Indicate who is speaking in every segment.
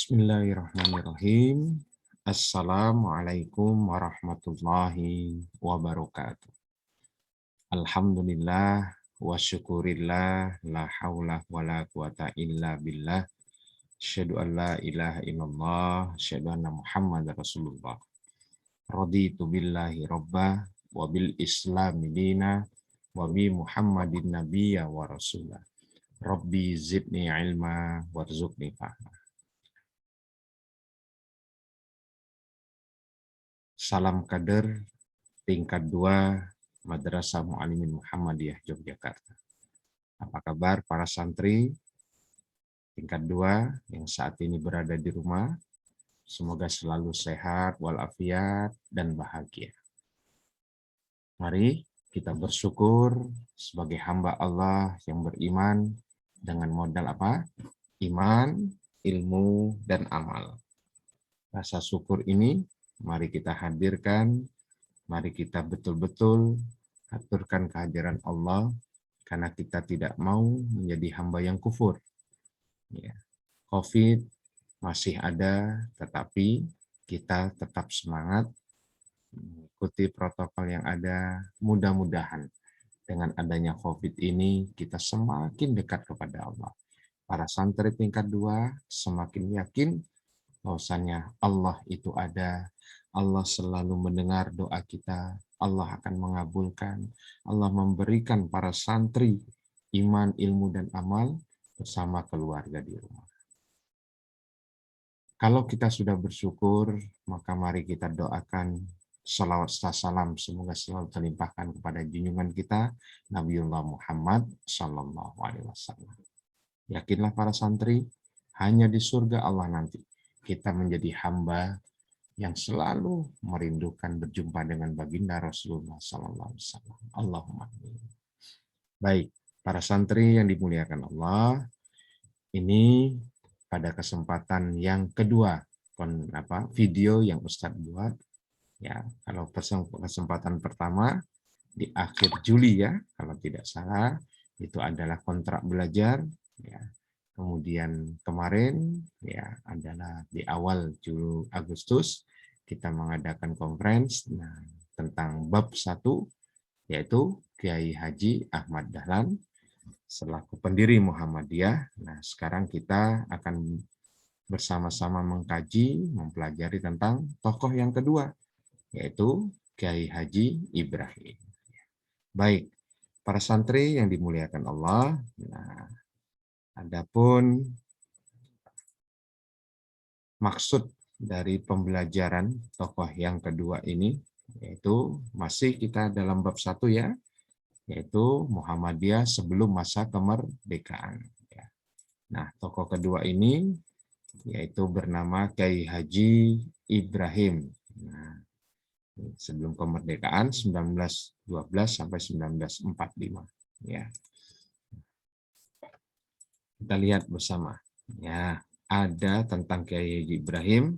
Speaker 1: Bismillahirrahmanirrahim. Assalamualaikum warahmatullahi wabarakatuh. Alhamdulillah wa syukurillah la haula wa la quwata illa billah. Asyhadu an la ilaha illallah, asyhadu anna Muhammadar Rasulullah. Raditu billahi rabbah wa bil islami dina wa bi Muhammadin nabiyya wa rasulah. Rabbi zidni ilma warzuqni fahma. Salam kader tingkat 2 Madrasah Mu'allimin Muhammadiyah Yogyakarta. Apa kabar para santri tingkat 2 yang saat ini berada di rumah? Semoga selalu sehat, walafiat, dan bahagia. Mari kita bersyukur sebagai hamba Allah yang beriman dengan modal apa? Iman, ilmu, dan amal. Rasa syukur ini mari kita hadirkan, mari kita betul-betul aturkan kehadiran Allah, karena kita tidak mau menjadi hamba yang kufur. Ya. COVID masih ada, tetapi kita tetap semangat mengikuti protokol yang ada. Mudah-mudahan dengan adanya COVID ini kita semakin dekat kepada Allah. Para santri tingkat 2 semakin yakin bahwasanya Allah itu ada, Allah selalu mendengar doa kita, Allah akan mengabulkan, Allah memberikan para santri iman, ilmu, dan amal bersama keluarga di rumah. Kalau kita sudah bersyukur, maka mari kita doakan salawat salam semoga selalu terlimpahkan kepada junjungan kita Nabiullah Muhammad Sallallahu Alaihi Wasallam. Yakinlah para santri, hanya di surga Allah nanti kita menjadi hamba yang selalu merindukan berjumpa dengan baginda Rasulullah Sallallahu Alaihi Wasallam. Allahumma amin. Baik, para santri yang dimuliakan Allah, ini pada kesempatan yang kedua video yang Ustadz buat. Ya, kalau kesempatan pertama di akhir Juli ya, kalau tidak salah, itu adalah kontrak belajar. Ya. Kemudian kemarin ya adalah di awal Agustus kita mengadakan conference tentang bab 1, yaitu Kiai Haji Ahmad Dahlan selaku pendiri Muhammadiyah. Nah, sekarang kita akan bersama-sama mengkaji, mempelajari tentang tokoh yang kedua, yaitu Kiai Haji Ibrahim. Baik, para santri yang dimuliakan Allah, adapun maksud dari pembelajaran tokoh yang kedua ini, yaitu masih kita dalam bab 1 ya, yaitu Muhammadiyah sebelum masa kemerdekaan. Nah, tokoh kedua ini yaitu bernama Kiai Haji Ibrahim. Nah, sebelum kemerdekaan 1912 sampai 1945. Ya. Kita lihat bersama. Ya, ada tentang Kiai Haji Ibrahim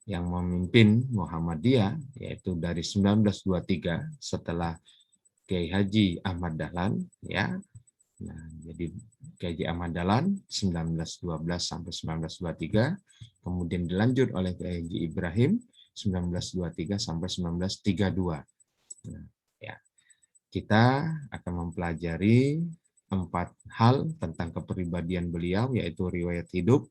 Speaker 1: yang memimpin Muhammadiyah, yaitu dari 1923 setelah Kiai Haji Ahmad Dahlan, ya. Nah, jadi Kiai Haji Ahmad Dahlan 1912 sampai 1923, kemudian dilanjut oleh Kiai Haji Ibrahim 1923 sampai 1932. Nah, ya. Kita akan mempelajari 4 hal tentang kepribadian beliau, yaitu riwayat hidup,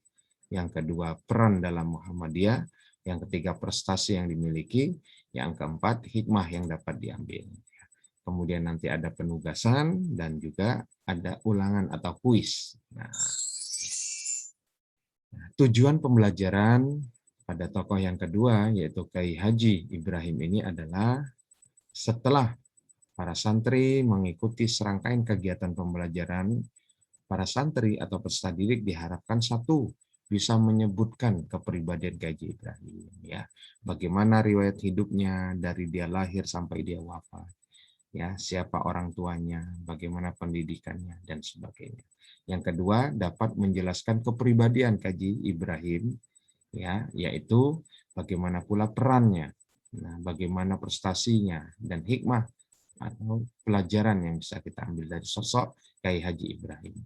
Speaker 1: yang kedua peran dalam Muhammadiyah, yang ketiga prestasi yang dimiliki, yang keempat hikmah yang dapat diambil. Kemudian nanti ada penugasan dan juga ada ulangan atau kuis. Nah, tujuan pembelajaran pada tokoh yang kedua, yaitu Kiai Haji Ibrahim ini adalah setelah para santri mengikuti serangkaian kegiatan pembelajaran, para santri atau peserta didik diharapkan satu, bisa menyebutkan kepribadian Kiai Haji Ibrahim. Ya, bagaimana riwayat hidupnya dari dia lahir sampai dia wafat. Ya, siapa orang tuanya, bagaimana pendidikannya, dan sebagainya. Yang kedua, dapat menjelaskan kepribadian Kiai Haji Ibrahim, ya, yaitu bagaimana pula perannya, bagaimana prestasinya, dan hikmah atau pelajaran yang bisa kita ambil dari sosok Kiai Haji Ibrahim.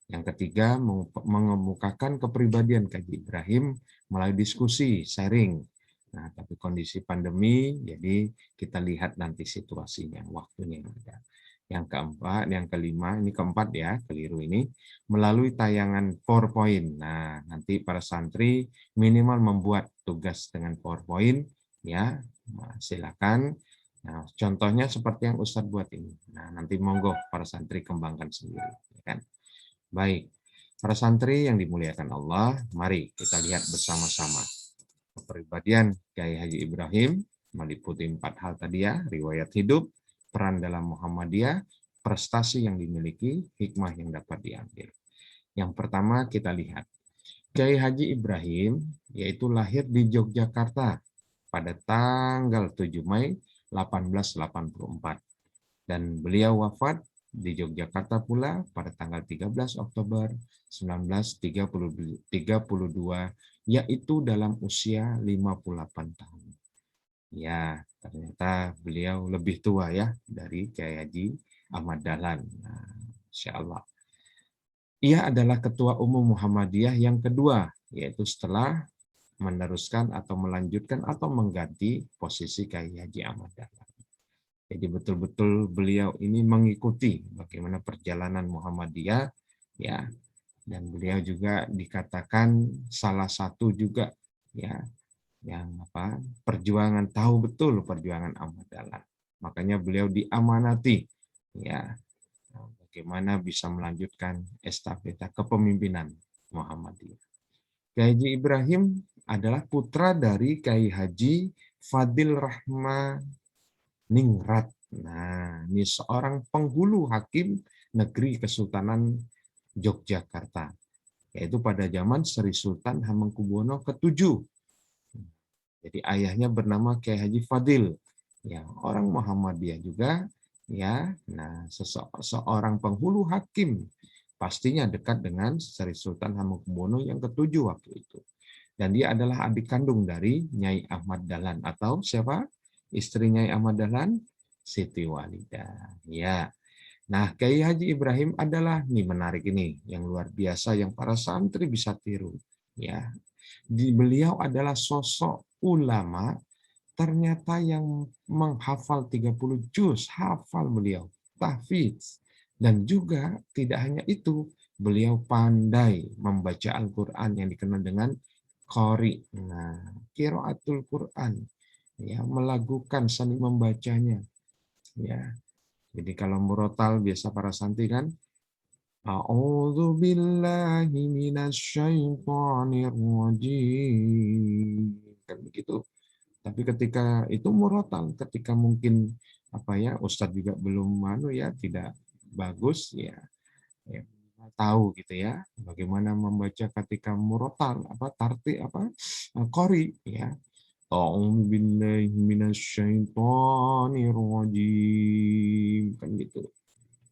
Speaker 1: Yang ketiga, mengemukakan kepribadian Haji Ibrahim melalui diskusi, sharing. Nah, tapi kondisi pandemi, jadi kita lihat nanti situasinya, waktunya yang ada. Yang keempat, yang kelima, ini keempat ya, keliru ini, melalui tayangan PowerPoint. Nah, nanti para santri minimal membuat tugas dengan PowerPoint, ya, nah, silakan. Nah, contohnya seperti yang Ustadz buat ini. Nah, nanti monggo para santri kembangkan sendiri, ya kan? Baik, para santri yang dimuliakan Allah, mari kita lihat bersama-sama kepribadian Kiai Haji Ibrahim meliputi 4 hal tadi ya, riwayat hidup, peran dalam Muhammadiyah, prestasi yang dimiliki, hikmah yang dapat diambil. Yang pertama kita lihat, Kiai Haji Ibrahim yaitu lahir di Yogyakarta pada tanggal 7 Mei 1884 dan beliau wafat di Yogyakarta pula pada tanggal 13 Oktober 1932, yaitu dalam usia 58 tahun. Ya, ternyata beliau lebih tua ya dari Kiai Haji Ahmad Dahlan. Nah, Insya Allah. Ia adalah Ketua Umum Muhammadiyah yang kedua, yaitu setelah meneruskan atau melanjutkan atau mengganti posisi Kiai Haji Ahmad Dahlan. Jadi betul-betul beliau ini mengikuti bagaimana perjalanan Muhammadiyah, ya, dan beliau juga dikatakan salah satu juga ya yang perjuangan, tahu betul perjuangan Ahmad Dahlan. Makanya beliau diamanati ya bagaimana bisa melanjutkan estafeta kepemimpinan Muhammadiyah. Kiai Haji Ibrahim adalah putra dari Kiai Haji Fadil Ningrat. Nah, ini seorang penghulu hakim negeri Kesultanan Yogyakarta, yaitu pada zaman Sri Sultan Hamengkubuwono ke-7. Jadi ayahnya bernama Kiai Haji Fadil, ya orang Muhammadiyah juga, ya. Nah, seorang penghulu hakim pastinya dekat dengan Sri Sultan Hamengkubuwono yang ke-7 waktu itu. Dan dia adalah adik kandung dari Nyai Ahmad Dahlan atau siapa? Istri Nyai Ahmad Dahlan, Siti Walidah. Ya. Nah, Kiai Haji Ibrahim adalah nih menarik ini yang luar biasa yang para santri bisa tiru. Ya. Beliau adalah sosok ulama ternyata yang menghafal 30 juz, hafal beliau, tahfidz. Dan juga tidak hanya itu, beliau pandai membaca Al-Qur'an yang dikenal dengan qari. Nah, qiraatul Qur'an, ya, melakukan seni membacanya, ya. Jadi kalau murotal biasa para santri kan, A'udzu billahi minasyaitonir rajim. Kan begitu. Tapi ketika itu murotal, ketika mungkin Ustadz juga belum tidak bagus ya, ya tahu gitu ya bagaimana membaca ketika murotal qori ya. A'udzu billahi minasyaitonir rajim kan gitu.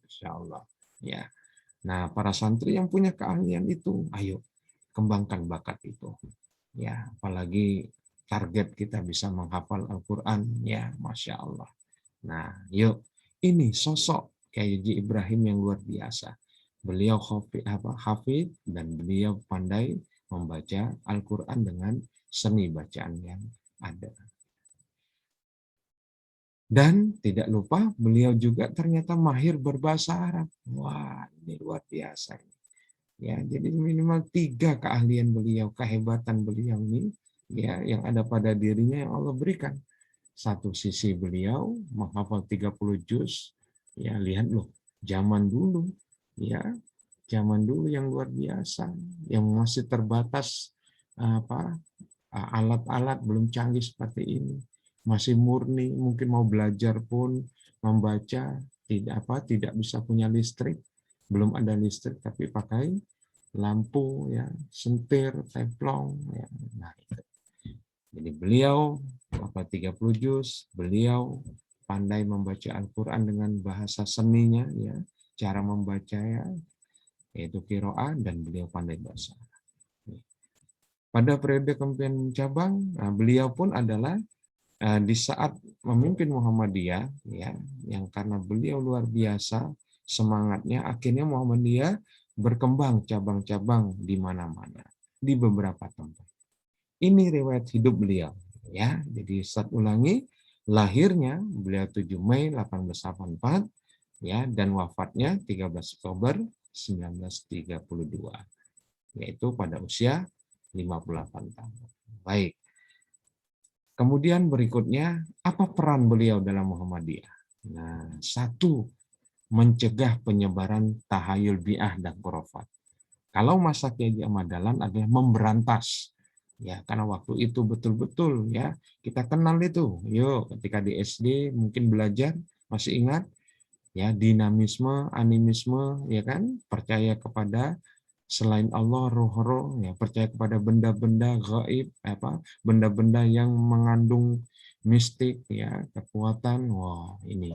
Speaker 1: Insyaallah ya. Nah, para santri yang punya keahlian itu, ayo kembangkan bakat itu. Ya, apalagi target kita bisa menghafal Al-Qur'an, ya Masya Allah. Nah, yuk, ini sosok Kiai Haji Ibrahim yang luar biasa. Beliau hafid dan beliau pandai membaca Al-Qur'an dengan seni bacaan yang ada. Dan tidak lupa beliau juga ternyata mahir berbahasa Arab. Wah, ini luar biasa. Ya, jadi minimal 3 keahlian beliau, kehebatan beliau ini ya yang ada pada dirinya yang Allah berikan. Satu sisi beliau menghafal 30 juz, ya lihat loh, zaman dulu ya, zaman dulu yang luar biasa, yang masih terbatas alat-alat belum canggih seperti ini. Masih murni, mungkin mau belajar pun membaca tidak bisa punya listrik, belum ada listrik tapi pakai lampu ya, sentir, templong ya. Nah, itu. Jadi beliau 30 juz, beliau pandai membaca Al-Qur'an dengan bahasa seninya ya, cara membaca ya, yaitu qiraah, dan beliau pandai bahasa. Pada periode kepemimpinan cabang, beliau pun adalah di saat memimpin Muhammadiyah ya, yang karena beliau luar biasa semangatnya, akhirnya Muhammadiyah berkembang cabang-cabang di mana-mana, di beberapa tempat. Ini riwayat hidup beliau, ya. Jadi Ustaz ulangi, lahirnya beliau 7 Mei 1884, ya, dan wafatnya 13 Oktober 1932, yaitu pada usia 58 tahun. Baik. Kemudian berikutnya, apa peran beliau dalam Muhammadiyah? Nah, satu, mencegah penyebaran tahayul bi'ah dan khurafat. Kalau masa Kiai Haji Ahmad Dahlan adalah memberantas, ya, karena waktu itu betul-betul, ya, kita kenal itu. Yuk, ketika di SD mungkin belajar, masih ingat, ya, dinamisme, animisme, ya kan, percaya kepada selain Allah, roh-roh, ya, percaya kepada benda-benda gaib, benda-benda yang mengandung mistik, ya, kekuatan. Wah, ini.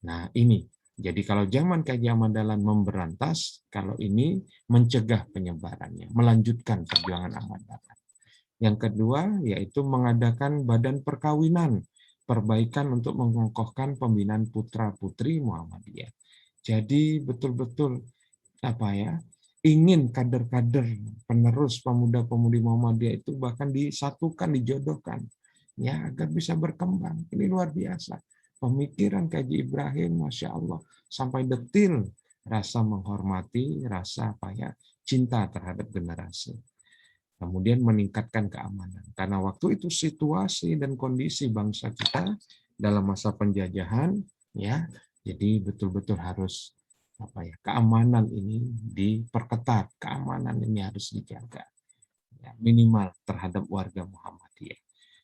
Speaker 1: Nah, ini. Jadi kalau zaman Kaji Ahmad Dahlan memberantas, kalau ini mencegah penyebarannya, melanjutkan perjuangan Ahmad Dahlan. Yang kedua, yaitu mengadakan badan perkawinan, perbaikan untuk mengokohkan pembinaan putra-putri Muhammadiyah. Jadi betul-betul ingin kader-kader penerus pemuda-pemudi Muhammadiyah itu bahkan disatukan, dijodohkan, ya, agar bisa berkembang. Ini luar biasa. Pemikiran Kaji Ibrahim, Masya Allah, sampai detil rasa menghormati, rasa cinta terhadap generasi. Kemudian meningkatkan keamanan. Karena waktu itu situasi dan kondisi bangsa kita dalam masa penjajahan, ya, jadi betul-betul harus keamanan ini diperketat, keamanan ini harus dijaga, ya, minimal terhadap warga Muhammadiyah.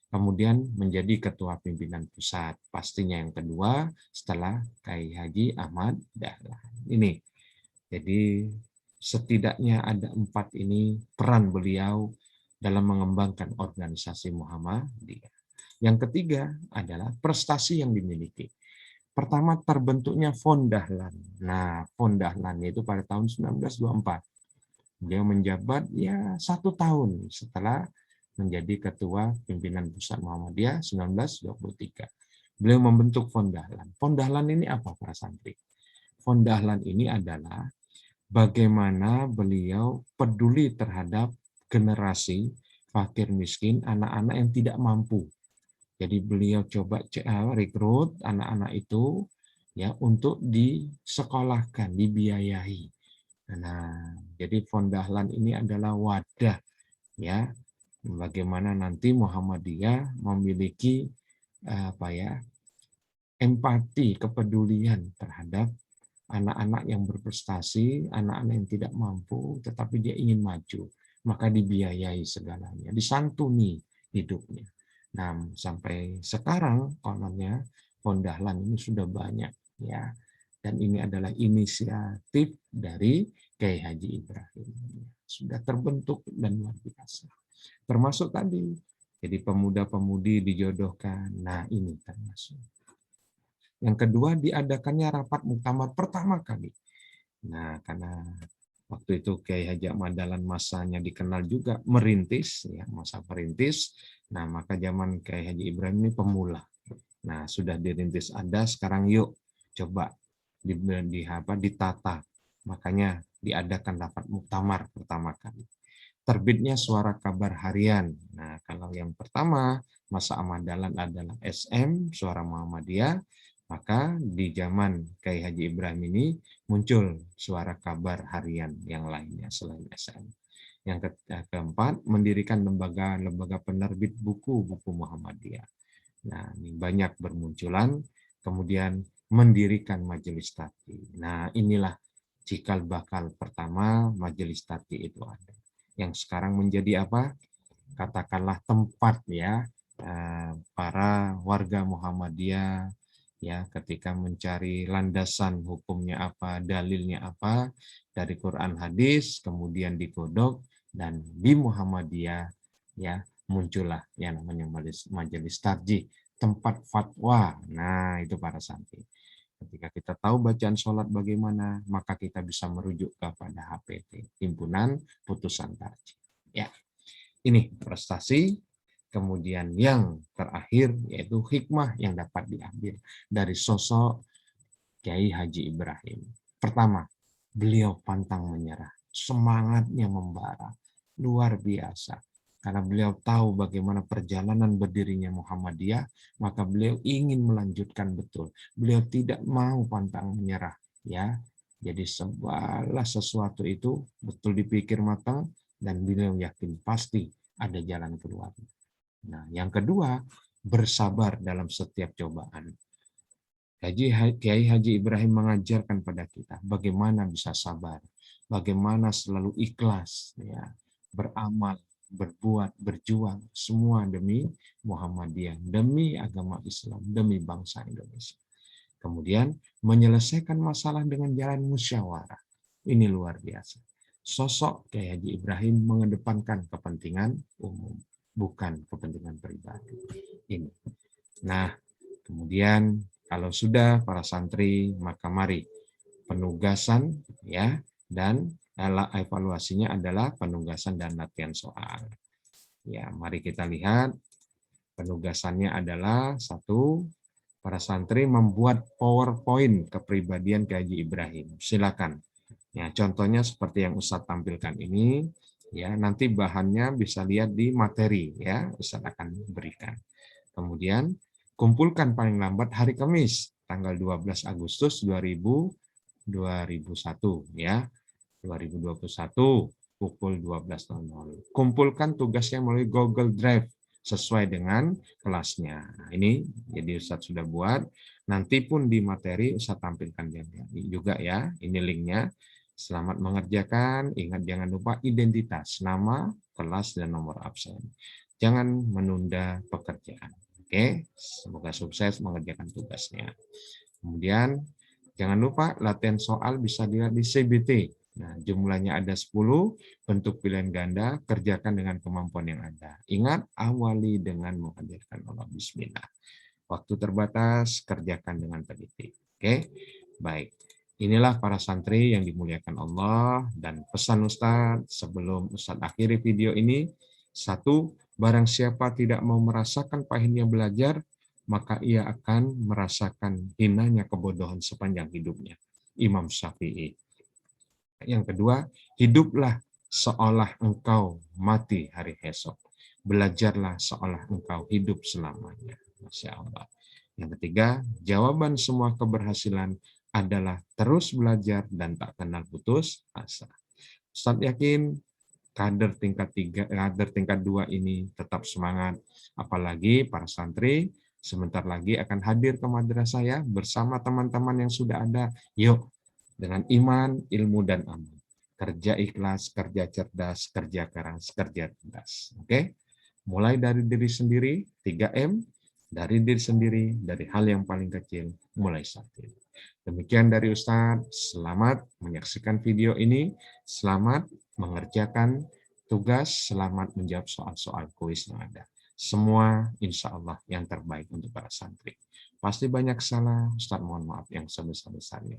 Speaker 1: Kemudian menjadi ketua pimpinan pusat, pastinya yang kedua setelah Kiai Haji Ahmad Dahlan. Ini, jadi setidaknya ada 4 ini peran beliau dalam mengembangkan organisasi Muhammadiyah. Yang ketiga adalah prestasi yang dimiliki. Pertama, terbentuknya Fond Dahlan. Nah, Fond Dahlan itu pada tahun 1924. Beliau menjabat 1 tahun setelah menjadi ketua pimpinan pusat Muhammadiyah 1923. Beliau membentuk Fond Dahlan. Fond Dahlan ini apa, para santri? Fond Dahlan ini adalah bagaimana beliau peduli terhadap generasi fakir miskin, anak-anak yang tidak mampu. Jadi beliau coba rekrut anak-anak itu, ya, untuk disekolahkan, dibiayai. Nah, jadi Fond Dahlan ini adalah wadah, ya, bagaimana nanti Muhammadiyah memiliki empati, kepedulian terhadap anak-anak yang berprestasi, anak-anak yang tidak mampu, tetapi dia ingin maju, maka dibiayai segalanya, disantuni hidupnya. Nah, sampai sekarang kononnya Fond Dahlan ini sudah banyak, ya, dan ini adalah inisiatif dari Kiai Haji Ibrahim, sudah terbentuk dan luar biasa. Termasuk tadi, jadi pemuda-pemudi dijodohkan. Nah, ini termasuk. Yang kedua, diadakannya rapat muktamar pertama kali. Nah, karena waktu itu Kiai Haji Ahmad Dahlan masanya dikenal juga merintis, ya, masa perintis. Nah, maka zaman Kiai Haji Ibrahim ini pemula. Nah, sudah dirintis ada, sekarang yuk coba ditata. Makanya diadakan rapat muktamar pertama kali. Terbitnya Suara Kabar Harian. Nah, kalau yang pertama masa Ahmad Dahlan adalah SM, Suara Muhammadiyah, maka di zaman Kiai Haji Ibrahim ini muncul Suara Kabar Harian yang lainnya selain SM. Yang keempat, mendirikan lembaga penerbit buku-buku Muhammadiyah. Nah, ini banyak bermunculan, kemudian mendirikan Majelis Taqi. Nah, inilah cikal bakal pertama Majelis Taqi itu ada. Yang sekarang menjadi apa? Katakanlah tempat, ya, para warga Muhammadiyah, ya, ketika mencari landasan hukumnya apa, dalilnya apa dari Quran hadis, kemudian digodok, dan di Muhammadiyah, ya, muncullah yang namanya Majelis Tarjih, tempat fatwa. Nah, itu para santri. Ketika kita tahu bacaan sholat bagaimana, maka kita bisa merujuk kepada HPT, Himpunan Putusan Tarjih. Ya, ini prestasi. Kemudian yang terakhir yaitu hikmah yang dapat diambil dari sosok Kiai Haji Ibrahim. Pertama, beliau pantang menyerah, semangatnya membara, luar biasa. Karena beliau tahu bagaimana perjalanan berdirinya Muhammadiyah, maka beliau ingin melanjutkan betul. Beliau tidak mau pantang menyerah, ya. Jadi segala sesuatu itu betul dipikir matang dan beliau yakin pasti ada jalan keluar. Nah, yang kedua, bersabar dalam setiap cobaan. Kiai Haji Ibrahim mengajarkan pada kita bagaimana bisa sabar, bagaimana selalu ikhlas, ya, beramal, berbuat, berjuang, semua demi Muhammadiyah, demi agama Islam, demi bangsa Indonesia. Kemudian menyelesaikan masalah dengan jalan musyawarah. Ini luar biasa. Sosok Kiai Haji Ibrahim mengedepankan kepentingan umum, bukan kepentingan pribadi. Ini. Nah, kemudian kalau sudah para santri, maka mari penugasan, ya, dan evaluasinya adalah penugasan dan latihan soal. Ya, mari kita lihat penugasannya adalah satu, para santri membuat PowerPoint kepribadian Kiai Haji Ibrahim. Silakan. Ya, contohnya seperti yang Ustadz tampilkan ini, ya, nanti bahannya bisa lihat di materi, ya, Ustadz akan berikan. Kemudian kumpulkan paling lambat hari Kamis, tanggal 12 Agustus 2001, ya. 2021 pukul 12.00. Kumpulkan tugasnya melalui Google Drive sesuai dengan kelasnya. Nah, ini jadi Ustadz sudah buat. Nanti pun di materi Ustadz tampilkan juga, ya. Ini linknya. Selamat mengerjakan. Ingat jangan lupa identitas, nama, kelas, dan nomor absen. Jangan menunda pekerjaan. Oke, semoga sukses mengerjakan tugasnya. Kemudian jangan lupa latihan soal bisa dilihat di CBT. Nah, jumlahnya ada 10, bentuk pilihan ganda, kerjakan dengan kemampuan yang ada. Ingat, awali dengan menghadirkan Allah Bismillah. Waktu terbatas, kerjakan dengan teliti. Oke, baik. Inilah para santri yang dimuliakan Allah, dan pesan Ustadz sebelum Ustadz akhiri video ini, satu, barang siapa tidak mau merasakan pahitnya belajar, maka ia akan merasakan hinanya kebodohan sepanjang hidupnya. Imam Syafi'i. Yang kedua, hiduplah seolah engkau mati hari esok. Belajarlah seolah engkau hidup selamanya. Masya Allah. Yang ketiga, jawaban semua keberhasilan adalah terus belajar dan tak kenal putus asa. Ustadz yakin kader tingkat 3, kader tingkat 2 ini tetap semangat. Apalagi para santri sebentar lagi akan hadir ke madrasah, ya, bersama teman-teman yang sudah ada. Yuk, dengan iman, ilmu, dan amal. Kerja ikhlas, kerja cerdas, kerja keras, kerja cerdas. Oke? Mulai dari diri sendiri, 3M, dari diri sendiri, dari hal yang paling kecil, mulai saat ini. Demikian dari Ustadz, selamat menyaksikan video ini, selamat mengerjakan tugas, selamat menjawab soal-soal kuis yang ada. Semua insya Allah yang terbaik untuk para santri. Pasti banyak salah, Ustadz mohon maaf yang sebesar-besarnya.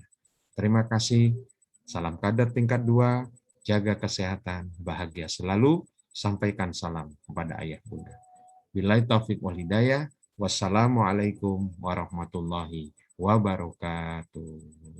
Speaker 1: Terima kasih, salam kader tingkat 2, jaga kesehatan, bahagia selalu, sampaikan salam kepada ayah bunda. Billahi taufiq wal hidayah, wassalamualaikum warahmatullahi wabarakatuh.